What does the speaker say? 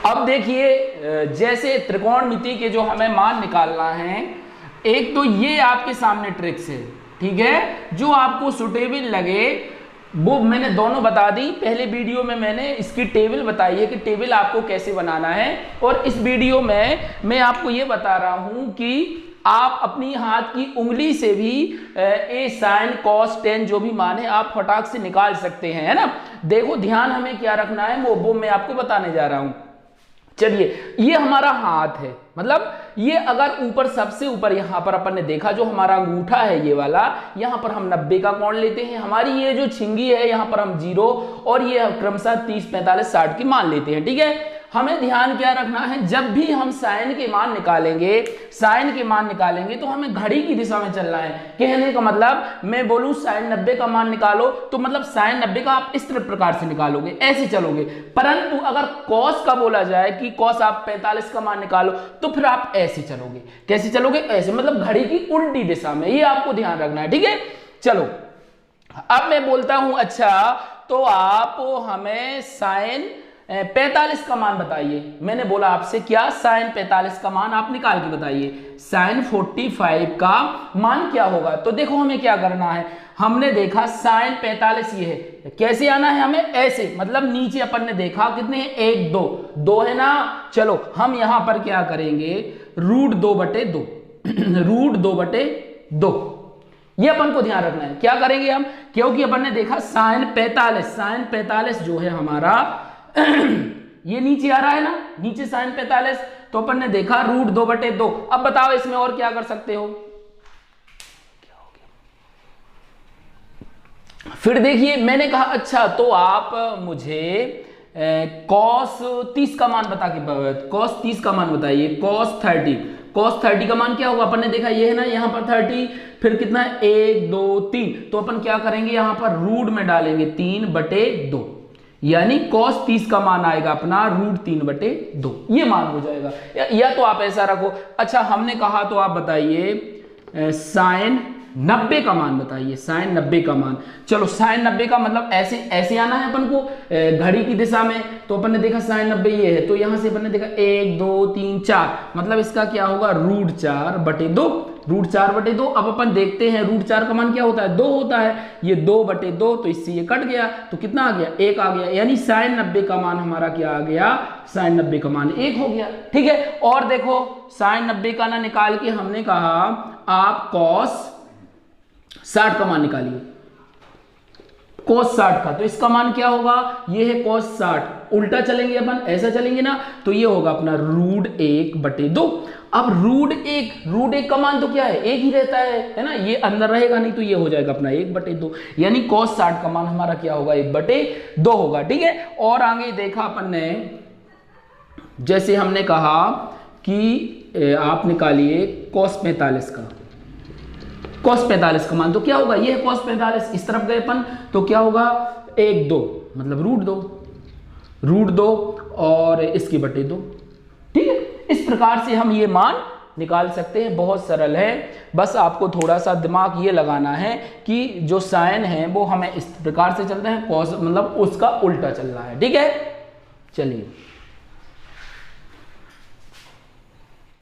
अब देखिए जैसे त्रिकोणमिति के जो हमें मान निकालना है, एक तो ये आपके सामने ट्रिक्स है, ठीक है, जो आपको सुटेबल लगे वो मैंने दोनों बता दी। पहले वीडियो में मैंने इसकी टेबल बताई है कि टेबल आपको कैसे बनाना है, और इस वीडियो में मैं आपको ये बता रहा हूं कि आप अपनी हाथ की उंगली से भी ए साइन कॉस टेन जो भी मान है आप फटाक से निकाल सकते हैं, है ना। देखो ध्यान हमें क्या रखना है वो मैं आपको बताने जा रहा हूं। चलिए, ये हमारा हाथ है, मतलब ये अगर ऊपर सबसे ऊपर यहां पर अपन ने देखा जो हमारा अंगूठा है ये वाला, यहां पर हम 90 का कोण लेते हैं। हमारी ये जो छिंगी है यहां पर हम 0 और ये क्रमशः 30, 45, 60 की मान लेते हैं, ठीक है। हमें ध्यान क्या रखना है, जब भी हम साइन के मान निकालेंगे तो हमें घड़ी की दिशा में चलना है। कहने का मतलब मैं बोलूं साइन 90 का मान निकालो तो मतलब साइन 90 का आप इस प्रकार से निकालोगे, ऐसे चलोगे। परंतु अगर कॉस का बोला जाए कि कॉस आप 45 का मान निकालो तो फिर आप ऐसे चलोगे। कैसे चलोगे? ऐसे, मतलब घड़ी की उल्टी दिशा में। ये आपको ध्यान रखना है, ठीक है। चलो अब मैं बोलता हूं, अच्छा तो आप हमें साइन 45 का मान बताइए। मैंने बोला आपसे क्या, साइन 45 का मान आप निकाल के बताइए। साइन 45 का मान क्या होगा? तो देखो हमें क्या करना है, हमने देखा साइन 45 ये है, कैसे आना है हमें? ऐसे, मतलब नीचे अपन ने देखा कितने हैं, 1 2 है ना। चलो हम यहां पर क्या करेंगे, √2/2 √2/2 ये अपन को ध्यान रखना है। क्या करेंगे हम, क्योंकि अपन ने देखा साइन 45 जो है हमारा ये नीचे आ रहा है ना, नीचे साइन 45, तो अपन ने देखा √2/2। अब बताओ इसमें और क्या कर सकते हो? क्या हो गया? फिर देखिए मैंने कहा अच्छा तो आप मुझे cos 30 का मान cos 30 का मान बताइए। cos 30 का मान क्या होगा? अपन ने देखा ये है ना, यहां पर 30, फिर कितना है 1 2 3, तो अपन क्या करेंगे यहां पर रूट में डालेंगे 3/2, यानी cos 30 का मान आएगा अपना √3/2, ये मान हो जाएगा। या तो आप ऐसा रखो, अच्छा हमने कहा तो आप बताइए साइन 90 का मान बताइए, साइन 90 का मान। चलो साइन 90 का मतलब ऐसे आना है अपन को घड़ी की दिशा में, तो अपन ने देखा साइन 90 ये है, तो यहां से अपन ने देखा 1 2 3 4, मतलब इसका क्या होगा √4/2। अब अपन देखते हैं √4 का मान क्या होता है, 2 होता है, ये 2/2, तो इससे ये कट गया, तो कितना आ गया, 1 आ गया, यानी साइन 90 का मान हमारा क्या आ गया, साइन 90 का मान 1 हो गया, ठीक है। और देखो साइन 90 का ना निकाल के हमने कहा आप cos 60 का मान निकालिए, cos 60 का, तो इसका मान क्या होगा, ये है cos 60, उल्टा चलेंगे अपन, ऐसा चलेंगे ना, तो ये होगा अपना √1/2। अब √1 का मान तो क्या है, 1 ही रहता है ना, ये अंदर रहेगा नहीं, तो ये हो जाएगा अपना 1/2, यानी cos 60 का मान हमारा क्या होगा, 1/2 होगा, ठीक है। और आगे देखा अपन ने, जैसे हमने कहा कि आप निकालिए cos 45 का, cos 45 का मान तो क्या होगा, ये है cos 45, इस तरफ गए अपन तो क्या होगा 1 2, मतलब √2 और इसकी /2, ठीक है। इस प्रकार से हम ये मान निकाल सकते हैं, बहुत सरल है। बस आपको थोड़ा सा दिमाग ये लगाना है कि जो साइन है वो हमें इस प्रकार से चलता है, cos मतलब उसका उल्टा चल रहा है, ठीक है। चलिए